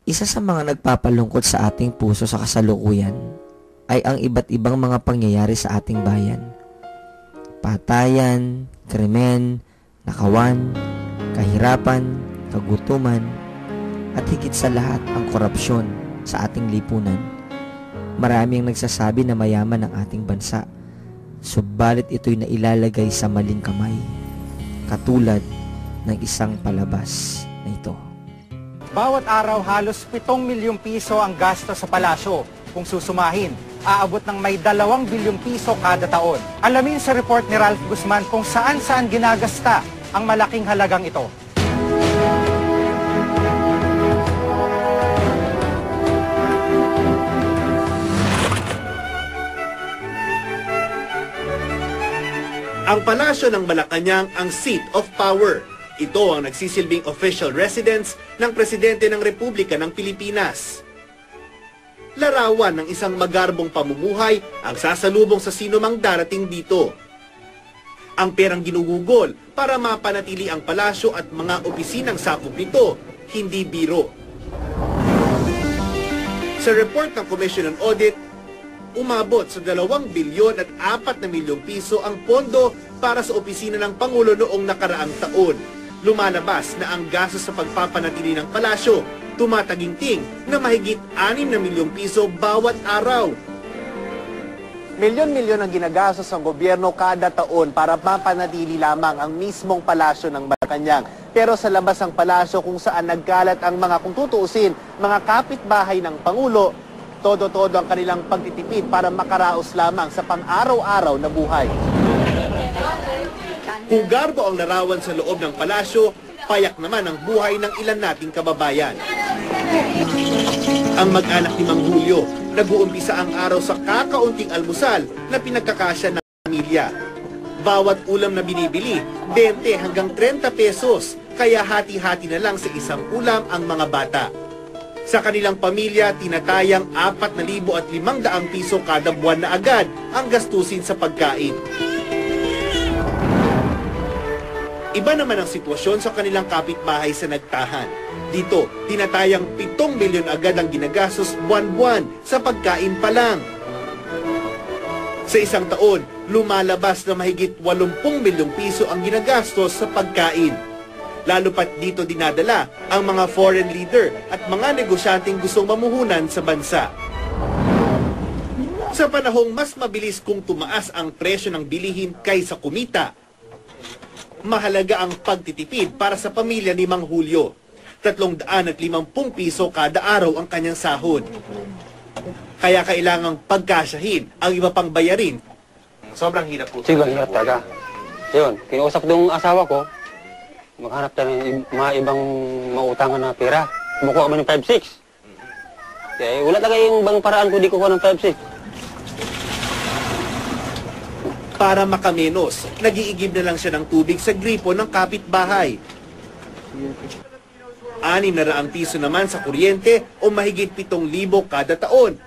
Isa sa mga nagpapalungkot sa ating puso sa kasalukuyan ay ang iba't ibang mga pangyayari sa ating bayan. Patayan, krimen, nakawan, kahirapan, kagutuman, at higit sa lahat ang korupsyon sa ating lipunan. Marami ang nagsasabi na mayaman ang ating bansa, subalit ito'y nailalagay sa maling kamay, katulad ng isang palabas na ito. Bawat araw halos 7 milyong piso ang gasto sa palasyo. Kung susumahin, aabot ng may 2 bilyong piso kada taon. Alamin sa report ni Ralph Guzman kung saan-saan ginagasta ang malaking halagang ito. Ang palasyo ng Malacanang ang seat of power. Ito ang nagsisilbing official residence ng Presidente ng Republika ng Pilipinas. Larawan ng isang magarbong pamumuhay ang sasalubong sa sinumang darating dito. Ang perang ginugugol para mapanatili ang palasyo at mga opisinang sakop nito, hindi biro. Sa report ng Commission on Audit, umabot sa 2 bilyon at 4 na milyong piso ang pondo para sa opisina ng Pangulo noong nakaraang taon. Lumalabas na ang gasto sa pagpapanatili ng palasyo tumataginting na mahigit 6 na milyong piso bawat araw. Milyon-milyon ang ginagastos ng gobyerno kada taon para mapanatili lamang ang mismong palasyo ng Malacanang. Pero sa labas ng palasyo kung saan nagkalat ang mga, kung tutuusin, mga kapitbahay ng Pangulo, todo-todo ang kanilang pagtitipid para makaraos lamang sa pang-araw-araw na buhay. Kung garbo ang larawan sa loob ng palasyo, payak naman ang buhay ng ilan nating kababayan. Ang mag-anak ni Mang Julio, nag-uumpisa ang araw sa kakaunting almusal na pinagkakasya ng pamilya. Bawat ulam na binibili, 20 hanggang 30 pesos, kaya hati-hati na lang sa isang ulam ang mga bata. Sa kanilang pamilya, tinatayang 4,500 piso kada buwan na agad ang gastusin sa pagkain. Iba naman ang sitwasyon sa kanilang kapitbahay sa Nagtahan. Dito, tinatayang 7 milyon agad ang ginagastos buwan-buwan sa pagkain pa lang. Sa isang taon, lumalabas na mahigit 80 milyong piso ang ginagastos sa pagkain. Lalo pat dito dinadala ang mga foreign leader at mga negosyanteng gustong mamuhunan sa bansa. Sa panahong mas mabilis kung tumaas ang presyo ng bilihin kaysa kumita, mahalaga ang pagtitipid para sa pamilya ni Mang Julio. 350 piso kada araw ang kanyang sahod. Kaya kailangang pagkasyahin ang iba pang bayarin. Sobrang hirap po. Sobrang hirap talaga. Yun, kinuusap ng asawa ko, maghanap tayo ng mga ibang mautangan na pera. Kumukuha kami ng 5-6. Kaya wala talaga yung bang paraan ko di kukuha ng 5-6. Para makamenos, nag-iigib na lang siya ng tubig sa gripo ng kapitbahay. 600 piso naman sa kuryente o mahigit 7,000 kada taon.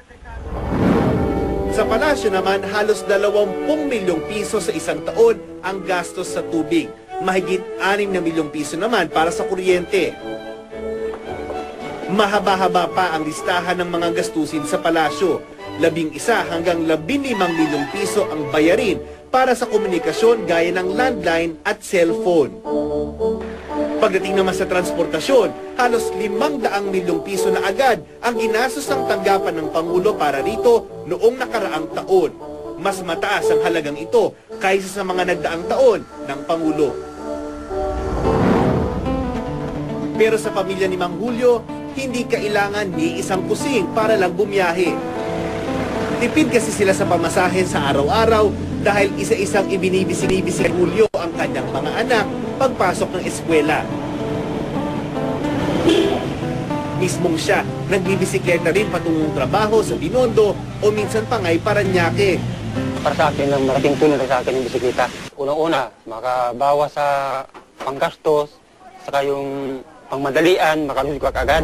Sa palasyo naman, halos 20 milyong piso sa isang taon ang gastos sa tubig. Mahigit 6 na milyong piso naman para sa kuryente. Mahaba-haba pa ang listahan ng mga gastusin sa palasyo. 11 hanggang 15 milyong piso ang bayarin para sa komunikasyon gaya ng landline at cellphone. Pagdating naman sa transportasyon, halos 500 milyong piso na agad ang ginastos ng tanggapan ng Pangulo para rito noong nakaraang taon. Mas mataas ang halagang ito kaysa sa mga nagdaang taon ng Pangulo. Pero sa pamilya ni Mang Julio, hindi kailangan ni isang kusing para lang bumiyahe. Tipid kasi sila sa pamasahe sa araw-araw dahil isa-isang ibinibisi-bisi ni Julio ang kanyang mga anak pagpasok ng eskwela. Mismong siya, nagbibisikleta rin patungong trabaho sa Binondo o minsan pa nga'y Paranaque. Para sa akin, ang malaking tulong sa akin yung bisikleta. Unang-una, makabawas sa panggastos, saka yung pangmadalian, makalusog ka agad.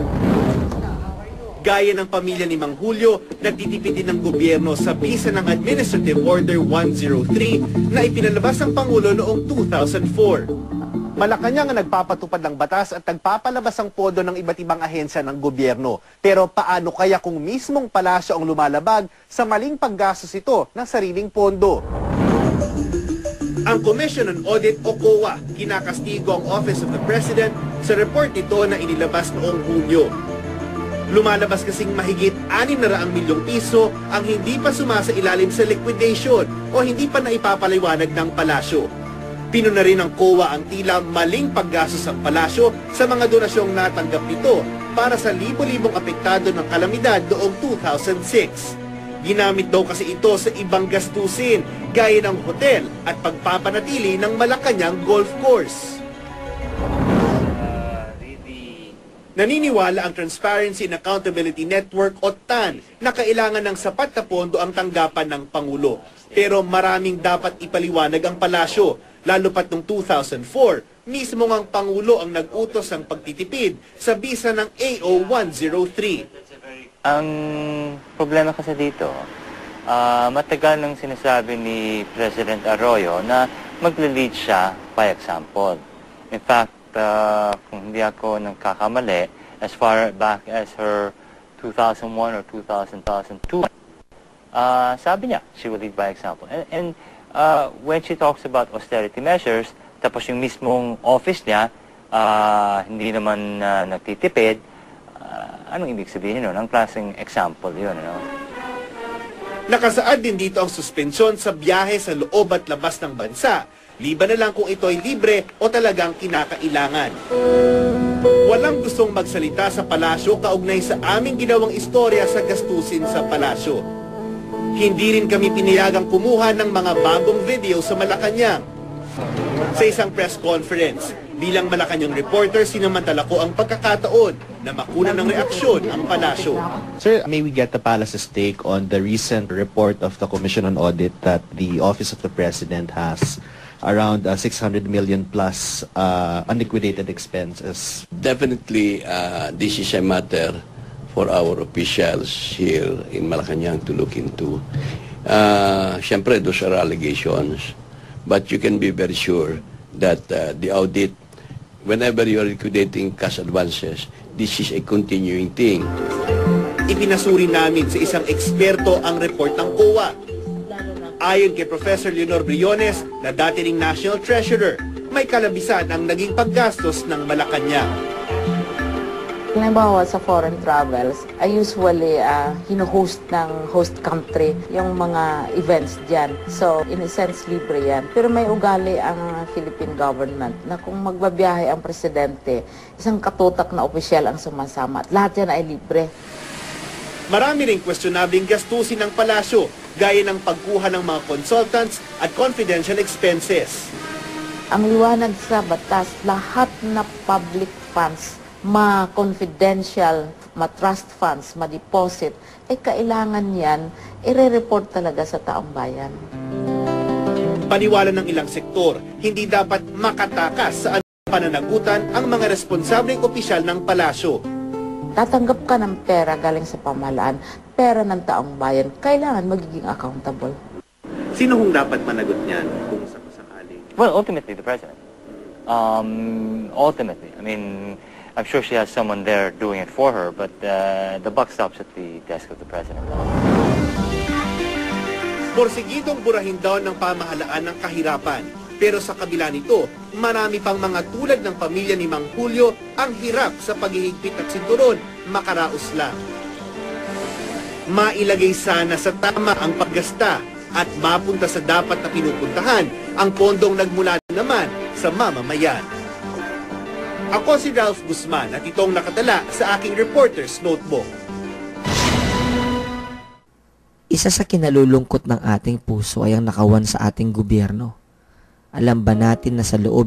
Gaya ng pamilya ni Mang Julio, nagtitipid din ng gobyerno sa bisa ng Administrative Order 103 na ipinalabas ng Pangulo noong 2004. Malacanang ang nagpapatupad ng batas at nagpapalabas ang pondo ng iba't ibang ahensya ng gobyerno. Pero paano kaya kung mismong palasyo ang lumalabag sa maling paggastos ito ng sariling pondo? Ang Commission on Audit o COA, kinakastigo ang Office of the President sa report nito na inilabas noong Hunyo. Lumalabas kasing mahigit 600 milyong piso ang hindi pa sumasailalim sa liquidation o hindi pa naipapaliwanag ng palasyo. Pinuna rin ng COA ang tila maling paggastos ng palasyo sa mga donasyong natanggap nito para sa libo-libong apektado ng kalamidad noong 2006. Ginamit daw kasi ito sa ibang gastusin, gaya ng hotel at pagpapanatili ng Malacanang Golf Course. Naniniwala ang Transparency and Accountability Network o TAN na kailangan ng sapat na pondo ang tanggapan ng Pangulo. Pero maraming dapat ipaliwanag ang palasyo, lalo pat noong 2004, mismo ang Pangulo ang nag-utos ng pagtitipid sa bisa ng AO103. Ang problema kasi dito, matagal nang sinasabi ni President Arroyo na magle-lead siya by example. In fact, kung hindi ako nagkakamali, as far back as her 2001 or 2002, sabi niya, she will lead by example. And when she talks about austerity measures, tapos yung mismong office niya, hindi naman nagtitipid, anong ibig sabihin nun? Ang klaseng example yun, no? Nakasaad din dito ang suspensyon sa biyahe sa loob at labas ng bansa, liban na lang kung ito ay libre o talagang kinakailangan. Walang gustong magsalita sa palasyo kaugnay sa aming ginawang istorya sa gastusin sa palasyo. Hindi rin kami pinayagang kumuha ng mga bagong video sa Malacanang. Sa isang press conference, bilang Malacanang reporter, sinamantala ko ang pagkakataon na makuna ng reaksyon ang palasyo. Sir, may we get the palace's take on the recent report of the Commission on Audit that the Office of the President has around 600 million plus unliquidated expenses? Definitely, this is a matter for our officials here in Malacanang to look into. Siyempre, those are allegations, but you can be very sure that the audit, whenever you are liquidating cash advances, this is a continuing thing. Ipinasuri namin sa isang eksperto ang report ng COA. Ayon kay Professor Leonor Briones, na dati ring National Treasurer, may kalabisan ang naging paggastos ng Malacanang. Halimbawa sa foreign travels, I usually hino-host ng host country yung mga events dyan. So, in a sense, libre yan. Pero may ugali ang Philippine government na kung magbabiyahe ang presidente, isang katutak na opisyal ang sumasama at lahat yan ay libre. Marami ring questionabling gastusin ng palasyo, gaya ng pagkuha ng mga consultants at confidential expenses. Ang liwanag sa batas, lahat na public funds, ma-confidential, ma-trust funds, ma-deposit, ay kailangan yan, i-report talaga sa taong bayan. Paniwala ng ilang sektor, hindi dapat makatakas sa pananagutan ang mga responsableng opisyal ng palasyo. Tatanggap ka ng pera galing sa pamahalaan, pera ng taong bayan, kailangan magiging accountable. Sino hong dapat managot niyan kung sakasakali? Well, ultimately, the President. Ultimately, I mean, I'm sure she has someone there doing it for her, but the buck stops at the desk of the President. Porsigidong burahin daw ng pamahalaan ng kahirapan. Pero sa kabila nito, marami pang mga tulad ng pamilya ni Mang Julio ang hirap sa paghihigpit at sinturon, makaraos lang. Mailagay sana sa tama ang paggasta at mapunta sa dapat na pinupuntahan ang pondong nagmula naman sa mamamayan. Ako si Ralph Guzman at itong nakatala sa aking reporter's notebook. Isa sa kinalulungkot ng ating puso ay ang nakawan sa ating gobyerno. Alam ba natin na sa loob